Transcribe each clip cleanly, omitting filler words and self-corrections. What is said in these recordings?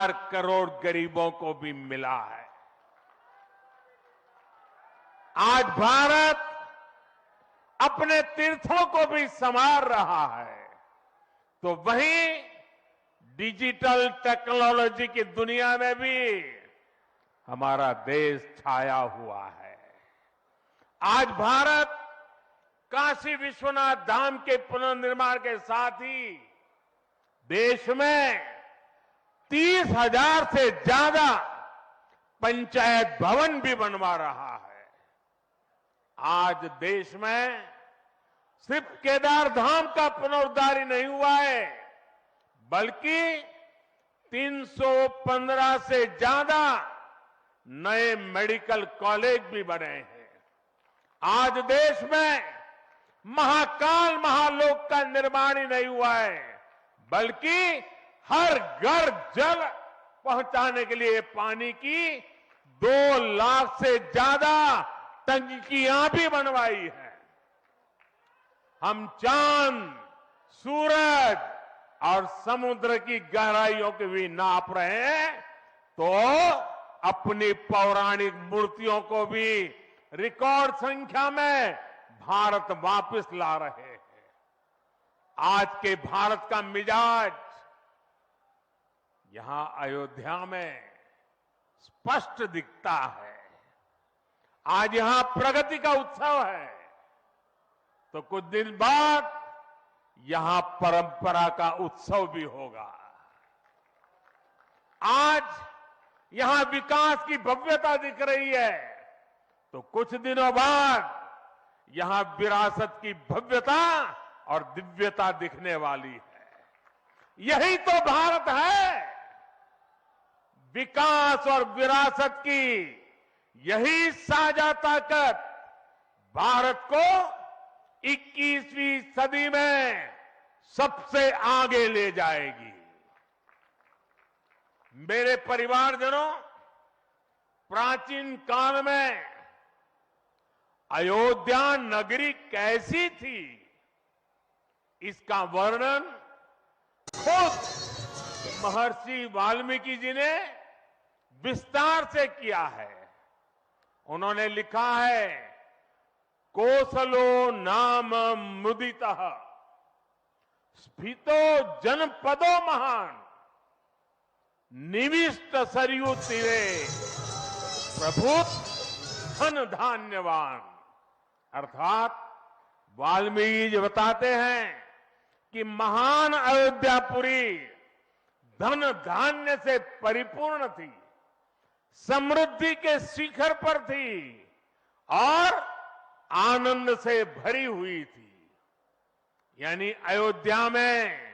करोड़ गरीबों को भी मिला है। आज भारत अपने तीर्थों को भी संवार रहा है, तो वहीं डिजिटल टेक्नोलॉजी की दुनिया में भी हमारा देश छाया हुआ है। आज भारत काशी विश्वनाथ धाम के पुनर्निर्माण के साथ ही देश में 30,000 से ज्यादा पंचायत भवन भी बनवा रहा है। आज देश में सिर्फ केदार धाम का पुनरुद्धार ही नहीं हुआ है, बल्कि 315 से ज्यादा नए मेडिकल कॉलेज भी बने हैं। आज देश में महाकाल महालोक का निर्माण ही नहीं हुआ है, बल्कि हर घर जल पहुंचाने के लिए पानी की 2 लाख से ज्यादा टंकियां भी बनवाई है। हम चांद, सूरज और समुद्र की गहराइयों की भी नाप रहे हैं, तो अपनी पौराणिक मूर्तियों को भी रिकॉर्ड संख्या में भारत वापस ला रहे हैं। आज के भारत का मिजाज यहां अयोध्या में स्पष्ट दिखता है। आज यहां प्रगति का उत्सव है, तो कुछ दिन बाद यहां परंपरा का उत्सव भी होगा। आज यहां विकास की भव्यता दिख रही है, तो कुछ दिनों बाद यहां विरासत की भव्यता और दिव्यता दिखने वाली है। यही तो भारत है। विकास और विरासत की यही साझा ताकत भारत को 21वीं सदी में सबसे आगे ले जाएगी। मेरे परिवारजनों, प्राचीन काल में अयोध्या नगरी कैसी थी, इसका वर्णन खुद महर्षि वाल्मीकि जी ने विस्तार से किया है। उन्होंने लिखा है, कोसलो नाम मुदितः स्फीतो जनपदो महान निविष्ट सरयू तीरे प्रभुत धन धान्यवान। अर्थात वाल्मीकि जी बताते हैं कि महान अयोध्यापुरी धन धान्य से परिपूर्ण थी, समृद्धि के शिखर पर थी और आनंद से भरी हुई थी। यानी अयोध्या में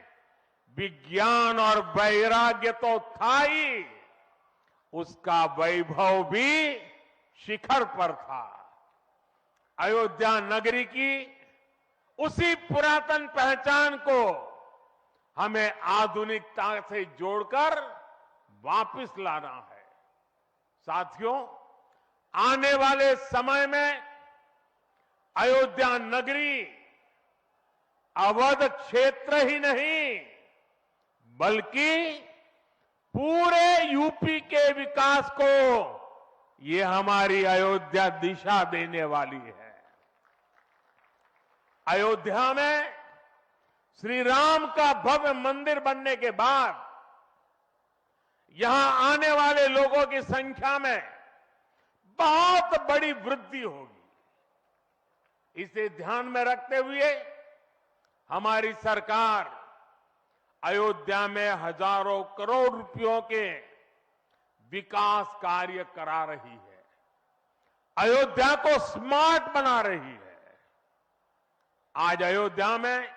विज्ञान और वैराग्य तो था ही, उसका वैभव भी शिखर पर था। अयोध्या नगरी की उसी पुरातन पहचान को हमें आधुनिकता से जोड़कर वापस लाना है। साथियों, आने वाले समय में अयोध्या नगरी अवध क्षेत्र ही नहीं, बल्कि पूरे यूपी के विकास को ये हमारी अयोध्या दिशा देने वाली है। अयोध्या में श्री राम का भव्य मंदिर बनने के बाद यहां आने वाले लोगों की संख्या में बहुत बड़ी वृद्धि होगी। इसे ध्यान में रखते हुए हमारी सरकार अयोध्या में हजारों करोड़ रुपयों के विकास कार्य करा रही है। अयोध्या को स्मार्ट बना रही है। आज अयोध्या में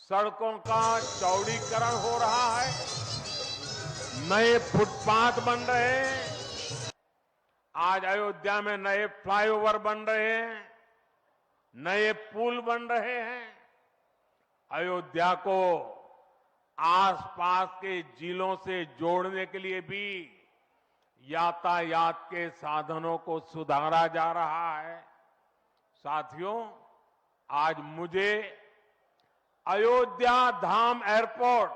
सड़कों का चौड़ीकरण हो रहा है, नए फुटपाथ बन रहे हैं। आज अयोध्या में नए फ्लाईओवर बन रहे हैं, नए पुल बन रहे हैं। अयोध्या को आसपास के जिलों से जोड़ने के लिए भी यातायात के साधनों को सुधारा जा रहा है। साथियों, आज मुझे अयोध्या धाम एयरपोर्ट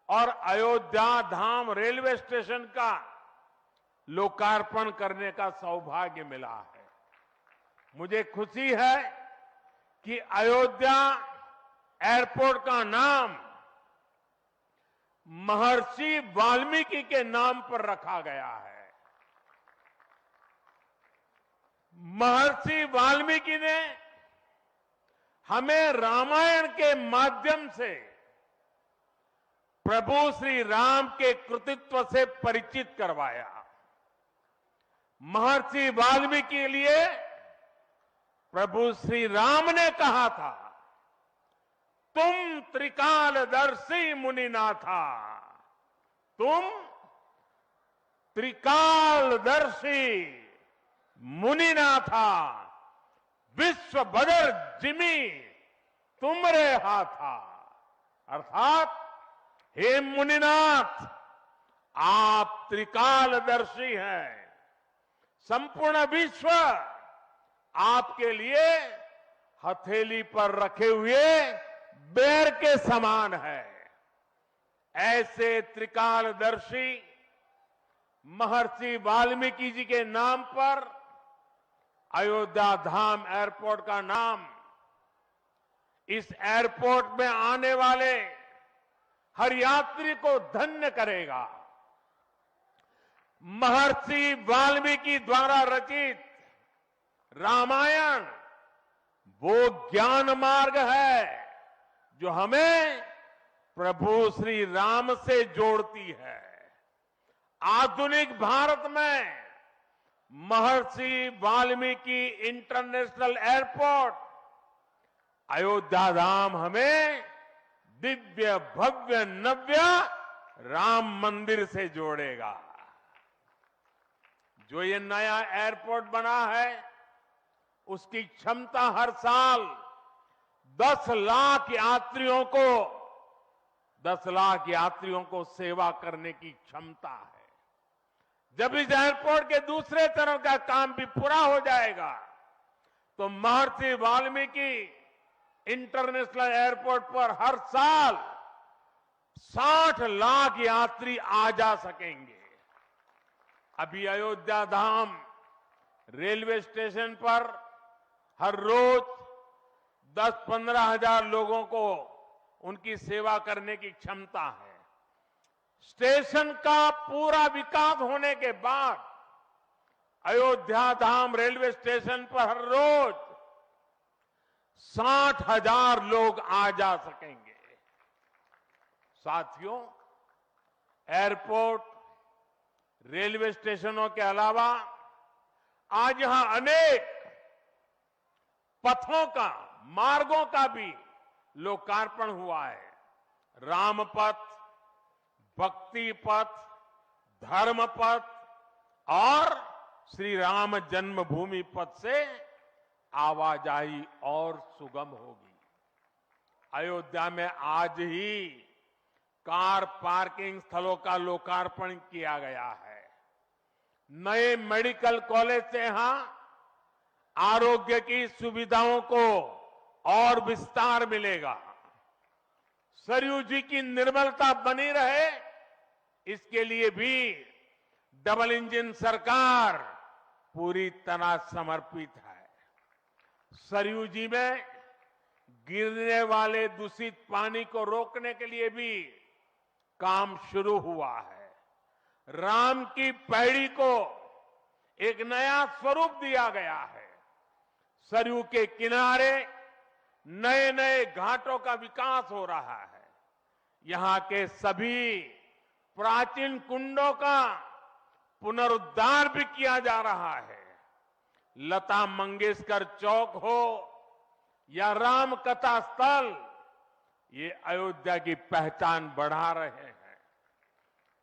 और अयोध्या धाम रेलवे स्टेशन का लोकार्पण करने का सौभाग्य मिला है। मुझे खुशी है कि अयोध्या एयरपोर्ट का नाम महर्षि वाल्मीकि के नाम पर रखा गया है। महर्षि वाल्मीकि ने हमें रामायण के माध्यम से प्रभु श्री राम के कृतित्व से परिचित करवाया। महर्षि वाल्मीकि के लिए प्रभु श्री राम ने कहा था, तुम त्रिकालदर्शी मुनिनाथा, तुम त्रिकालदर्शी मुनिनाथा, विश्व बदर जिमी तुमरे हाथा। अर्थात हे मुनिनाथ, आप त्रिकालदर्शी हैं। संपूर्ण विश्व आपके लिए हथेली पर रखे हुए बेर के समान है। ऐसे त्रिकालदर्शी महर्षि वाल्मीकि जी के नाम पर अयोध्या धाम एयरपोर्ट का नाम इस एयरपोर्ट में आने वाले हर यात्री को धन्य करेगा। महर्षि वाल्मीकि द्वारा रचित रामायण वो ज्ञान मार्ग है जो हमें प्रभु श्री राम से जोड़ती है। आधुनिक भारत में महर्षि वाल्मीकि इंटरनेशनल एयरपोर्ट अयोध्या धाम हमें दिव्य भव्य नव्य राम मंदिर से जोड़ेगा। जो ये नया एयरपोर्ट बना है उसकी क्षमता हर साल 10 लाख यात्रियों को सेवा करने की क्षमता है। जब इस एयरपोर्ट के दूसरे चरण का काम भी पूरा हो जाएगा तो महर्षि वाल्मीकि इंटरनेशनल एयरपोर्ट पर हर साल 60 लाख यात्री आ जा सकेंगे। अभी अयोध्या धाम रेलवे स्टेशन पर हर रोज 10-15 हजार लोगों को उनकी सेवा करने की क्षमता है। स्टेशन का पूरा विकास होने के बाद अयोध्या धाम रेलवे स्टेशन पर हर रोज 60,000 लोग आ जा सकेंगे। साथियों, एयरपोर्ट, रेलवे स्टेशनों के अलावा आज यहां अनेक पथों का, मार्गों का भी लोकार्पण हुआ है। राम पथ, भक्ति पथ, धर्म पथ और श्री राम जन्मभूमि पथ से आवाजाही और सुगम होगी। अयोध्या में आज ही कार पार्किंग स्थलों का लोकार्पण किया गया है। नए मेडिकल कॉलेज से यहां आरोग्य की सुविधाओं को और विस्तार मिलेगा। सरयू जी की निर्मलता बनी रहे, इसके लिए भी डबल इंजन सरकार पूरी तरह समर्पित है। सरयू जी में गिरने वाले दूषित पानी को रोकने के लिए भी काम शुरू हुआ है। राम की पैड़ी को एक नया स्वरूप दिया गया है। सरयू के किनारे नए नए घाटों का विकास हो रहा है। यहां के सभी प्राचीन कुंडों का पुनरुद्धार भी किया जा रहा है। लता मंगेशकर चौक हो या राम कथा स्थल, ये अयोध्या की पहचान बढ़ा रहे हैं।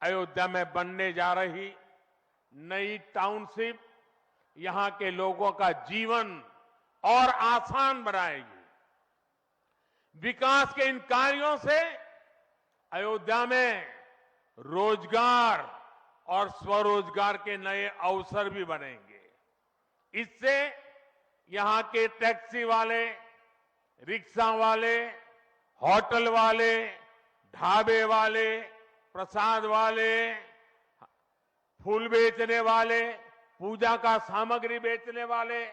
अयोध्या में बनने जा रही नई टाउनशिप यहां के लोगों का जीवन और आसान बनाएगी। विकास के इन कार्यों से अयोध्या में रोजगार और स्वरोजगार के नए अवसर भी बनेंगे। इससे यहां के टैक्सी वाले, रिक्शा वाले, होटल वाले, ढाबे वाले, प्रसाद वाले, फूल बेचने वाले, पूजा का सामग्री बेचने वाले,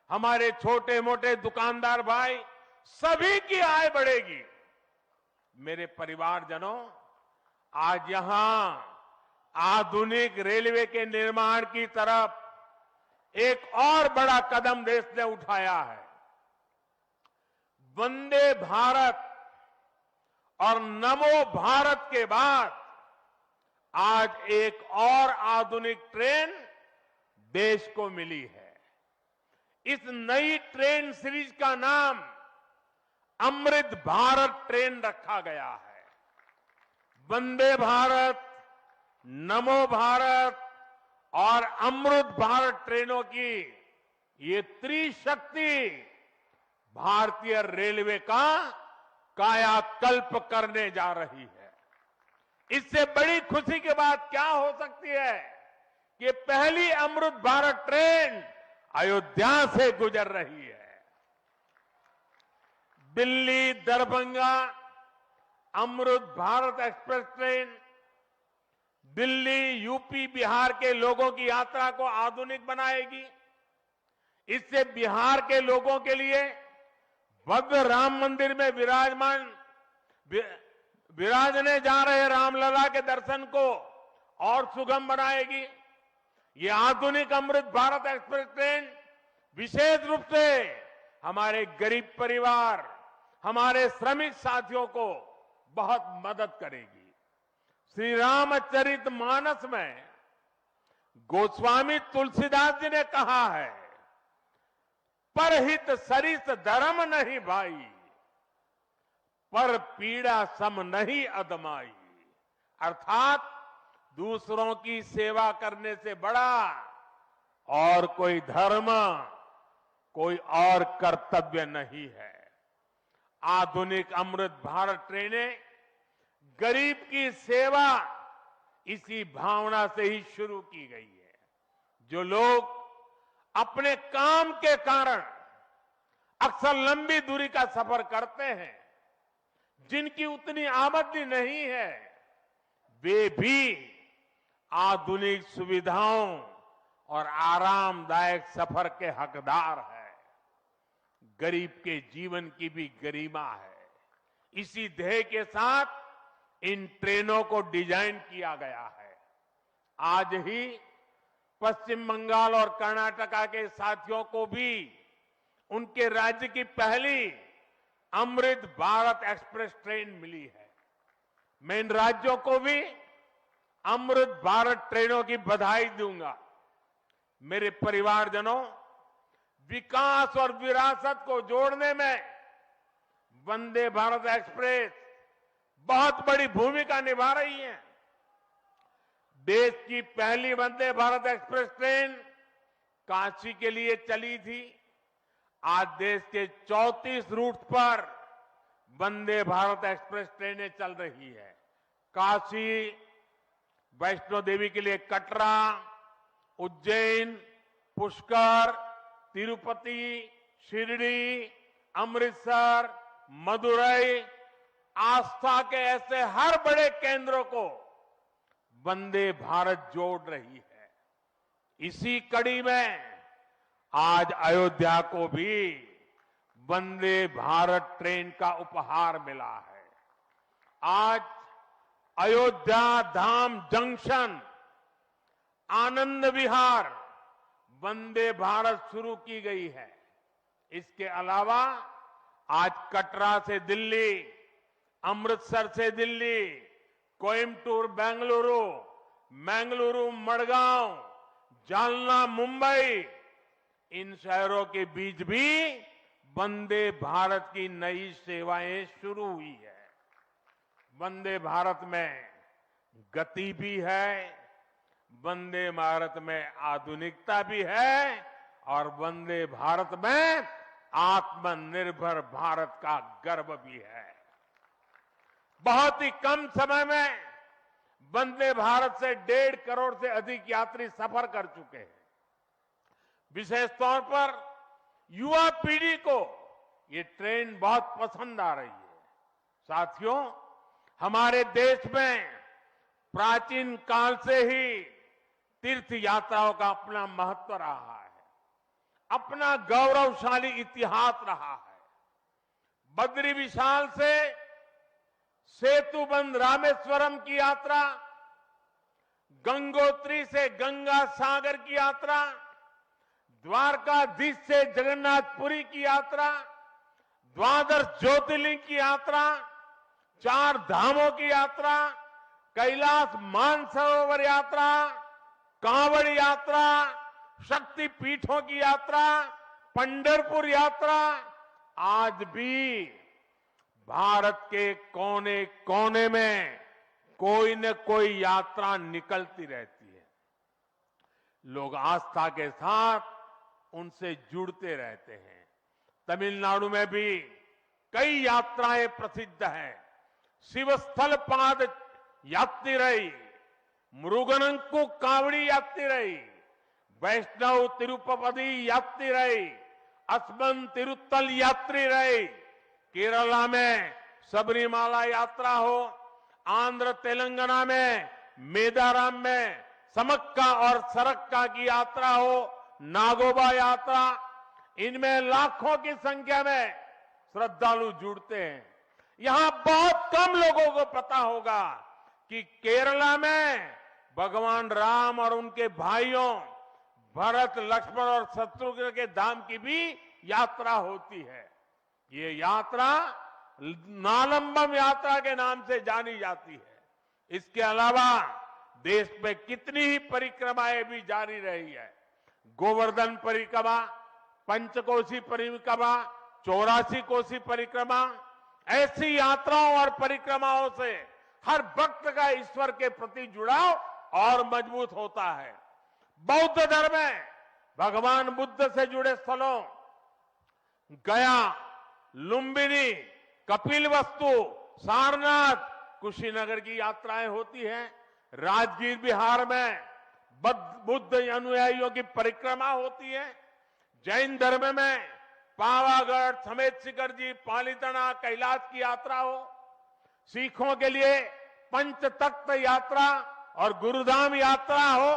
हमारे छोटे मोटे दुकानदार भाई, सभी की आय बढ़ेगी। मेरे परिवारजनों, आज यहां आधुनिक रेलवे के निर्माण की तरफ एक और बड़ा कदम देश ने उठाया है। वंदे भारत और नमो भारत के बाद आज एक और आधुनिक ट्रेन देश को मिली है। इस नई ट्रेन सीरीज का नाम अमृत भारत ट्रेन रखा गया है। वंदे भारत, नमो भारत और अमृत भारत ट्रेनों की ये त्रिशक्ति भारतीय रेलवे का कायाकल्प करने जा रही है। इससे बड़ी खुशी की बात क्या हो सकती है कि पहली अमृत भारत ट्रेन अयोध्या से गुजर रही है। Delhi Darbhanga Amrit Bharat express train Delhi, UP, Bihar के लोगों की यात्रा को आधुनिक बनाएगी। इससे बिहार के लोगों के लिए भव्य राम मंदिर में विराजने जा रहे रामलला के दर्शन को और सुगम बनाएगी। ये आधुनिक अमृत भारत एक्सप्रेस ट्रेन विशेष रूप से हमारे गरीब परिवार, हमारे श्रमिक साथियों को बहुत मदद करेगी। श्री रामचरित मानस में गोस्वामी तुलसीदास जी ने कहा है, परहित सरिस धर्म नहीं भाई, पर पीड़ा सम नहीं अदमाई। अर्थात दूसरों की सेवा करने से बड़ा और कोई धर्म, कोई और कर्तव्य नहीं है। आधुनिक अमृत भारत ट्रेनें गरीब की सेवा इसी भावना से ही शुरू की गई है। जो लोग अपने काम के कारण अक्सर लंबी दूरी का सफर करते हैं, जिनकी उतनी आमदनी नहीं है, वे भी आधुनिक सुविधाओं और आरामदायक सफर के हकदार हैं। गरीब के जीवन की भी गरिमा है। इसी ध्येय के साथ इन ट्रेनों को डिजाइन किया गया है। आज ही पश्चिम बंगाल और कर्नाटका के साथियों को भी उनके राज्य की पहली अमृत भारत एक्सप्रेस ट्रेन मिली है। मैं इन राज्यों को भी अमृत भारत ट्रेनों की बधाई दूंगा। मेरे परिवारजनों, विकास और विरासत को जोड़ने में वंदे भारत एक्सप्रेस बहुत बड़ी भूमिका निभा रही है। देश की पहली वंदे भारत एक्सप्रेस ट्रेन काशी के लिए चली थी। आज देश के 34 रूट पर वंदे भारत एक्सप्रेस ट्रेनें चल रही है। काशी, वैष्णो देवी के लिए कटरा, उज्जैन, पुष्कर, तिरुपति, शिरडी, अमृतसर, मदुरई, आस्था के ऐसे हर बड़े केंद्रों को वंदे भारत जोड़ रही है। इसी कड़ी में आज अयोध्या को भी वंदे भारत ट्रेन का उपहार मिला है। आज अयोध्या धाम जंक्शन, आनंद विहार वंदे भारत शुरू की गई है। इसके अलावा आज कटरा से दिल्ली, अमृतसर से दिल्ली, कोयम्बटूर बेंगलुरु, मंगलुरु मडगांव, जालना मुंबई, इन शहरों के बीच भी वंदे भारत की नई सेवाएं शुरू हुई है। वंदे भारत में गति भी है, वंदे भारत में आधुनिकता भी है और वंदे भारत में आत्मनिर्भर भारत का गर्व भी है। बहुत ही कम समय में वंदे भारत से 1.5 करोड़ से अधिक यात्री सफर कर चुके हैं। विशेष तौर पर युवा पीढ़ी को ये ट्रेन बहुत पसंद आ रही है। साथियों, हमारे देश में प्राचीन काल से ही तीर्थ यात्राओं का अपना महत्व रहा है, अपना गौरवशाली इतिहास रहा है। बद्री विशाल से सेतुबंध रामेश्वरम की यात्रा, गंगोत्री से गंगा सागर की यात्रा, द्वारकाधीश से जगन्नाथपुरी की यात्रा, द्वादश ज्योतिर्लिंग की यात्रा, 4 धामों की यात्रा, कैलाश मानसरोवर यात्रा, कांवड़ यात्रा, शक्ति पीठों की यात्रा, पंढरपुर यात्रा, आज भी भारत के कोने कोने में कोई न कोई यात्रा निकलती रहती है। लोग आस्था के साथ उनसे जुड़ते रहते हैं। तमिलनाडु में भी कई यात्राएं प्रसिद्ध हैं। शिवस्थल पाद यात्रिरई, मुरुगनंकु कावड़ी यात्रिरई, वैष्णव तिरुपति यात्रिरई, अस्मन तिरुत्तल यात्रिरई, केरला में सबरीमाला यात्रा हो, आंध्र तेलंगाना में मेदाराम में समक्का और सरक्का की यात्रा हो, नागोबा यात्रा, इनमें लाखों की संख्या में श्रद्धालु जुड़ते हैं। यहां बहुत कम लोगों को पता होगा कि केरला में भगवान राम और उनके भाइयों भरत, लक्ष्मण और शत्रुघ्न के धाम की भी यात्रा होती है। ये यात्रा नालंबम यात्रा के नाम से जानी जाती है। इसके अलावा देश में कितनी ही परिक्रमाएं भी जारी रही है। गोवर्धन परिक्रमा, पंचकोशी परिक्रमा, 84 कोसी परिक्रमा, ऐसी यात्राओं और परिक्रमाओं से हर भक्त का ईश्वर के प्रति जुड़ाव और मजबूत होता है। बौद्ध धर्म में भगवान बुद्ध से जुड़े स्थलों गया, लुम्बिनी, कपिलवस्तु, सारनाथ, कुशीनगर की यात्राएं होती हैं। राजगीर बिहार में बुद्ध अनुयायियों की परिक्रमा होती है। जैन धर्म में पावागढ़, समेत शिखर जी, पालीताना, कैलाश की यात्रा हो। सिखों के लिए पंचतख्त यात्रा और गुरुधाम यात्रा हो।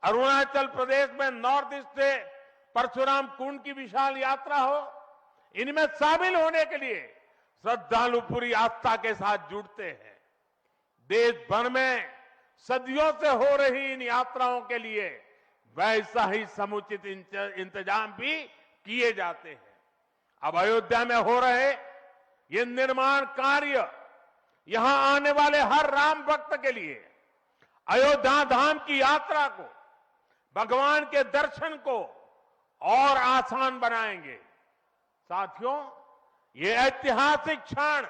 अरुणाचल प्रदेश में नॉर्थ ईस्ट से परशुराम कुंड की विशाल यात्रा हो। इनमें शामिल होने के लिए श्रद्धालु पूरी आस्था के साथ जुड़ते हैं। देश भर में सदियों से हो रही इन यात्राओं के लिए वैसा ही समुचित इंतजाम भी किए जाते हैं। अब अयोध्या में हो रहे ये निर्माण कार्य यहां आने वाले हर राम भक्त के लिए अयोध्या धाम की यात्रा को, भगवान के दर्शन को और आसान बनाएंगे। साथियों, ये ऐतिहासिक क्षण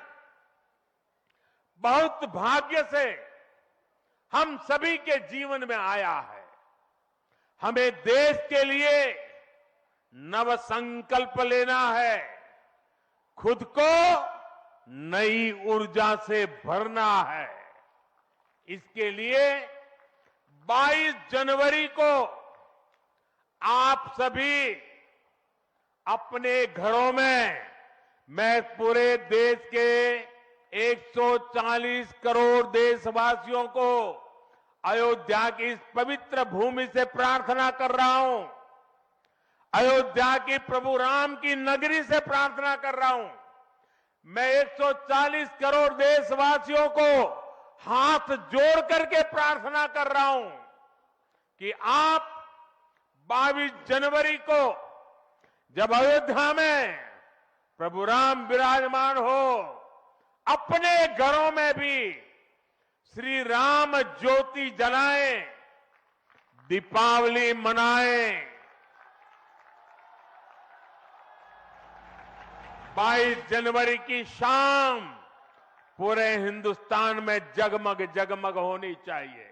बहुत भाग्य से हम सभी के जीवन में आया है। हमें देश के लिए नव संकल्प लेना है, खुद को नई ऊर्जा से भरना है। इसके लिए 22 जनवरी को आप सभी अपने घरों में, मैं पूरे देश के 140 करोड़ देशवासियों को अयोध्या की इस पवित्र भूमि से प्रार्थना कर रहा हूं। अयोध्या की प्रभु राम की नगरी से प्रार्थना कर रहा हूं। मैं 140 करोड़ देशवासियों को हाथ जोड़ करके प्रार्थना कर रहा हूं कि आप 22 जनवरी को जब अयोध्या में प्रभु राम विराजमान हो, अपने घरों में भी श्री राम ज्योति जलाएं, दीपावली मनाएं। 22 जनवरी की शाम पूरे हिंदुस्तान में जगमग जगमग होनी चाहिए।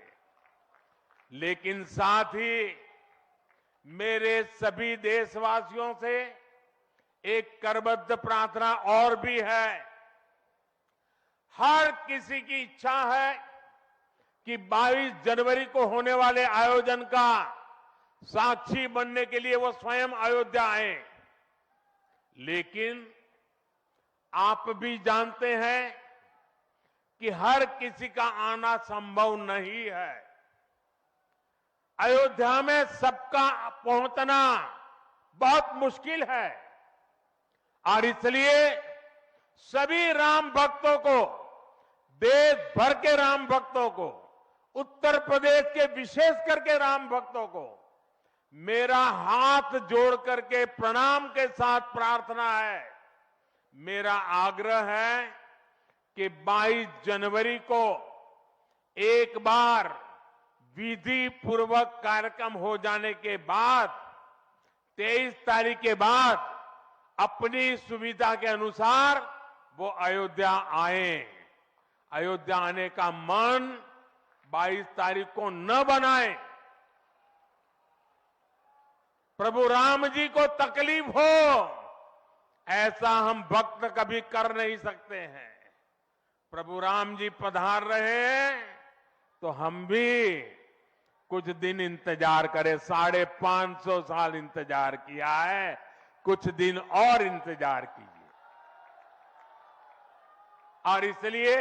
लेकिन साथ ही मेरे सभी देशवासियों से एक करबद्ध प्रार्थना और भी है। हर किसी की इच्छा है कि 22 जनवरी को होने वाले आयोजन का साक्षी बनने के लिए वो स्वयं अयोध्या आए। लेकिन आप भी जानते हैं कि हर किसी का आना संभव नहीं है। अयोध्या में सबका पहुंचना बहुत मुश्किल है और इसलिए सभी राम भक्तों को, देश भर के राम भक्तों को, उत्तर प्रदेश के विशेष करके राम भक्तों को मेरा हाथ जोड़ करके प्रणाम के साथ प्रार्थना है, मेरा आग्रह है कि 22 जनवरी को एक बार विधि पूर्वक कार्यक्रम हो जाने के बाद 23 तारीख के बाद अपनी सुविधा के अनुसार वो अयोध्या आए। अयोध्या आने का मन 22 तारीख को न बनाए। प्रभु राम जी को तकलीफ हो ऐसा हम भक्त कभी कर नहीं सकते हैं। प्रभु राम जी पधार रहे हैं तो हम भी कुछ दिन इंतजार करें। 550 साल इंतजार किया है, कुछ दिन और इंतजार कीजिए। और इसलिए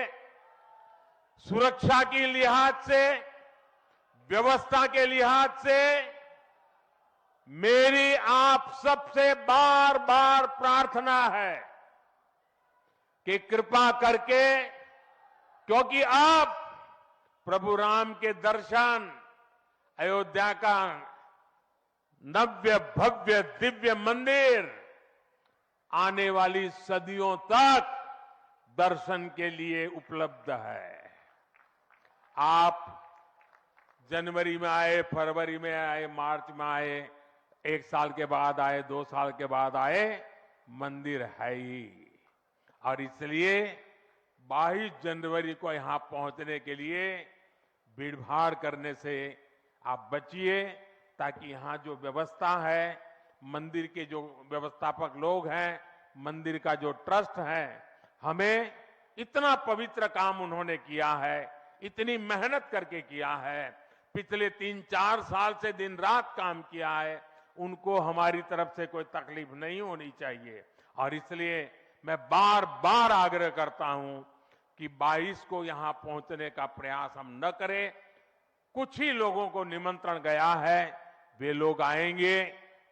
सुरक्षा के लिहाज से, व्यवस्था के लिहाज से मेरी आप सबसे बार बार प्रार्थना है कि कृपा करके, क्योंकि अब प्रभु राम के दर्शन, अयोध्या का नव्य भव्य दिव्य मंदिर आने वाली सदियों तक दर्शन के लिए उपलब्ध है। आप जनवरी में आए, फरवरी में आए, मार्च में आए, 1 साल के बाद आए, 2 साल के बाद आए, मंदिर है ही। और इसलिए 22 जनवरी को यहां पहुंचने के लिए भीड़भाड़ करने से आप बचिए, ताकि यहां जो व्यवस्था है, मंदिर के जो व्यवस्थापक लोग हैं, मंदिर का जो ट्रस्ट है, हमें इतना पवित्र काम उन्होंने किया है, इतनी मेहनत करके किया है, पिछले 3-4 साल से दिन रात काम किया है, उनको हमारी तरफ से कोई तकलीफ नहीं होनी चाहिए। और इसलिए मैं बार बार आग्रह करता हूं कि 22 को यहां पहुंचने का प्रयास हम न करें। कुछ ही लोगों को निमंत्रण गया है, वे लोग आएंगे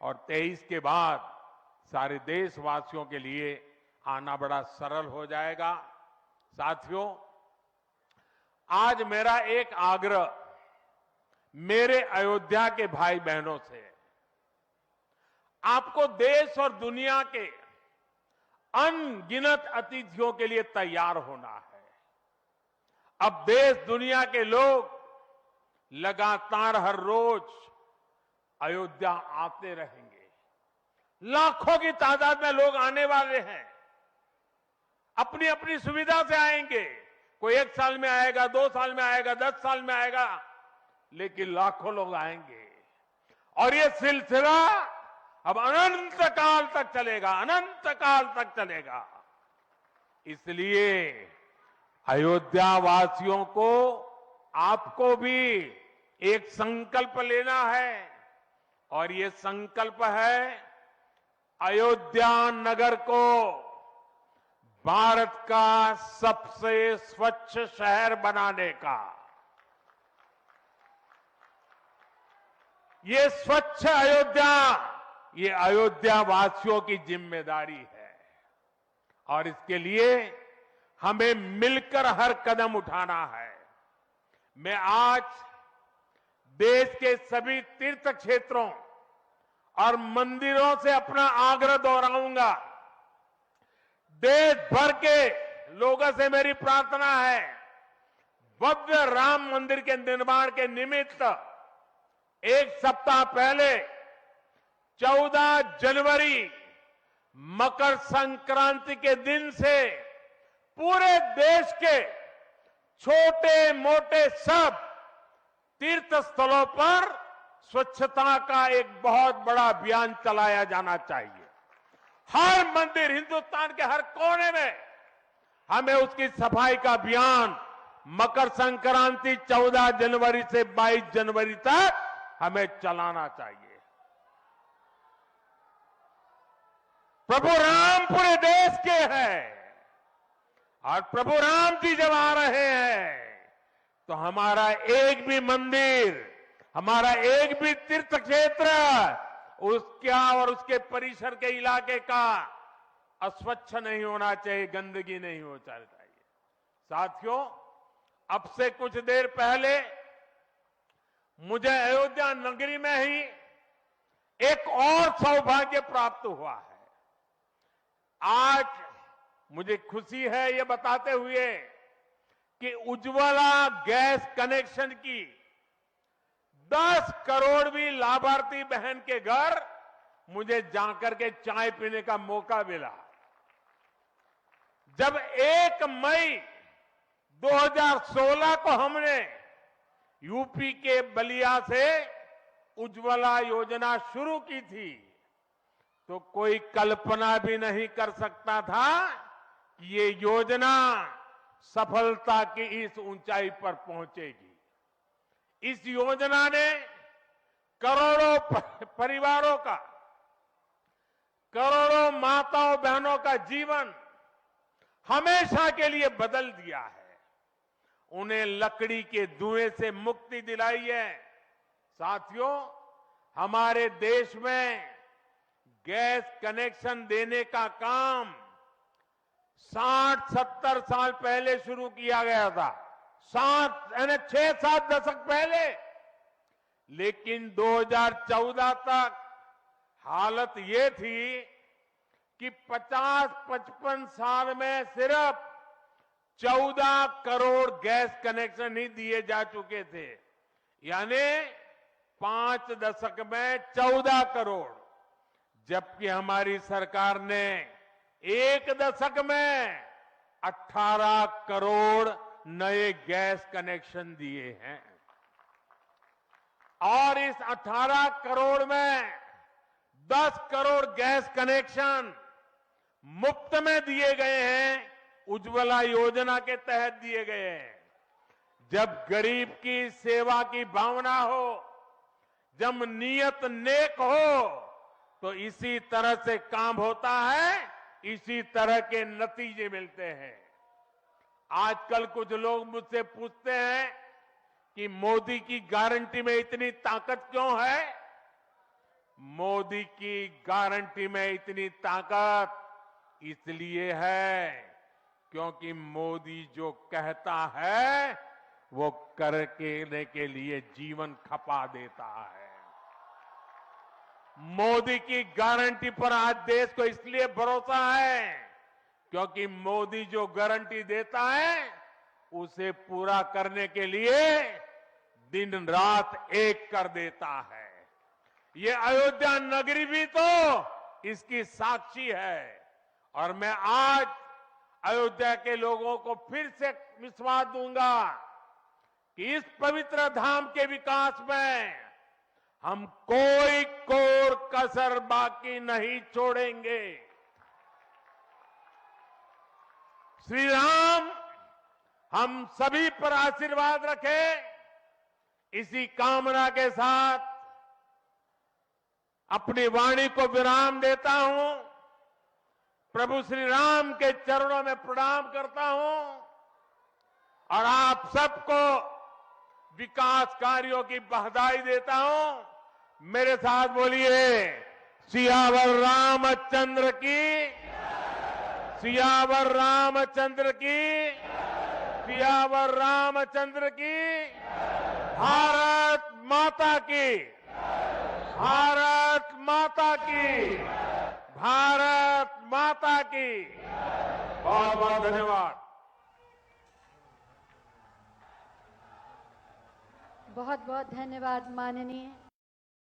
और 23 के बाद सारे देशवासियों के लिए आना बड़ा सरल हो जाएगा। साथियों, आज मेरा एक आग्रह मेरे अयोध्या के भाई बहनों से, आपको देश और दुनिया के अनगिनत अतिथियों के लिए तैयार होना है। अब देश दुनिया के लोग लगातार हर रोज अयोध्या आते रहेंगे। लाखों की तादाद में लोग आने वाले हैं, अपनी अपनी सुविधा से आएंगे। कोई 1 साल में आएगा, 2 साल में आएगा, 10 साल में आएगा, लेकिन लाखों लोग आएंगे। और ये सिलसिला अब अनंत काल तक चलेगा, अनंत काल तक चलेगा। इसलिए अयोध्या वासियों को, आपको भी एक संकल्प लेना है, और ये संकल्प है अयोध्या नगर को भारत का सबसे स्वच्छ शहर बनाने का। ये स्वच्छ अयोध्या, ये अयोध्या वासियों की जिम्मेदारी है और इसके लिए हमें मिलकर हर कदम उठाना है। मैं आज देश के सभी तीर्थ क्षेत्रों और मंदिरों से अपना आग्रह दोहराऊंगा। देश भर के लोगों से मेरी प्रार्थना है, भव्य राम मंदिर के निर्माण के निमित्त 1 सप्ताह पहले 14 जनवरी मकर संक्रांति के दिन से पूरे देश के छोटे मोटे सब तीर्थ स्थलों पर स्वच्छता का एक बहुत बड़ा अभियान चलाया जाना चाहिए। हर मंदिर, हिंदुस्तान के हर कोने में हमें उसकी सफाई का अभियान मकर संक्रांति 14 जनवरी से 22 जनवरी तक हमें चलाना चाहिए। प्रभु राम पूरे देश के हैं और प्रभु राम जी जब आ रहे हैं तो हमारा एक भी मंदिर, हमारा एक भी तीर्थ क्षेत्र उसका और उसके परिसर के इलाके का अस्वच्छ नहीं होना चाहिए, गंदगी नहीं होना चाहिए। साथियों, अब से कुछ देर पहले मुझे अयोध्या नगरी में ही एक और सौभाग्य प्राप्त हुआ है। आज मुझे खुशी है ये बताते हुए कि उज्ज्वला गैस कनेक्शन की 10 करोड़वीं लाभार्थी बहन के घर मुझे जाकर के चाय पीने का मौका मिला। जब 1 मई 2016 को हमने यूपी के बलिया से उज्ज्वला योजना शुरू की थी तो कोई कल्पना भी नहीं कर सकता था कि ये योजना सफलता की इस ऊंचाई पर पहुंचेगी। इस योजना ने करोड़ों परिवारों का, करोड़ों माताओं बहनों का जीवन हमेशा के लिए बदल दिया है। उन्हें लकड़ी के धुएं से मुक्ति दिलाई है। साथियों, हमारे देश में गैस कनेक्शन देने का काम 60-70 साल पहले शुरू किया गया था, 6-7 दशक पहले। लेकिन 2014 तक हालत ये थी कि 50-55 साल में सिर्फ 14 करोड़ गैस कनेक्शन ही दिए जा चुके थे, यानी 5 दशक में 14 करोड़, जबकि हमारी सरकार ने 1 दशक में 18 करोड़ नए गैस कनेक्शन दिए हैं। और इस 18 करोड़ में 10 करोड़ गैस कनेक्शन मुफ्त में दिए गए हैं, उज्ज्वला योजना के तहत दिए गए हैं। जब गरीब की सेवा की भावना हो, जब नीयत नेक हो, तो इसी तरह से काम होता है, इसी तरह के नतीजे मिलते हैं। आजकल कुछ लोग मुझसे पूछते हैं कि मोदी की गारंटी में इतनी ताकत क्यों है? मोदी की गारंटी में इतनी ताकत इसलिए है क्योंकि मोदी जो कहता है वो करने के लिए जीवन खपा देता है। मोदी की गारंटी पर आज देश को इसलिए भरोसा है क्योंकि मोदी जो गारंटी देता है उसे पूरा करने के लिए दिन रात एक कर देता है। ये अयोध्या नगरी भी तो इसकी साक्षी है। और मैं आज अयोध्या के लोगों को फिर से विश्वास दूंगा कि इस पवित्र धाम के विकास में हम कोई कोर कसर बाकी नहीं छोड़ेंगे। श्री राम हम सभी पर आशीर्वाद रखे, इसी कामना के साथ अपनी वाणी को विराम देता हूं। प्रभु श्री राम के चरणों में प्रणाम करता हूं और आप सबको विकास कार्यों की बधाई देता हूं। मेरे साथ बोलिए, सियावर रामचंद्र की, सियावर रामचंद्र की, सियावर रामचंद्र की। भारत माता की, भारत माता की, भारत माता की। बहुत बहुत धन्यवाद। बहुत बहुत धन्यवाद माननीय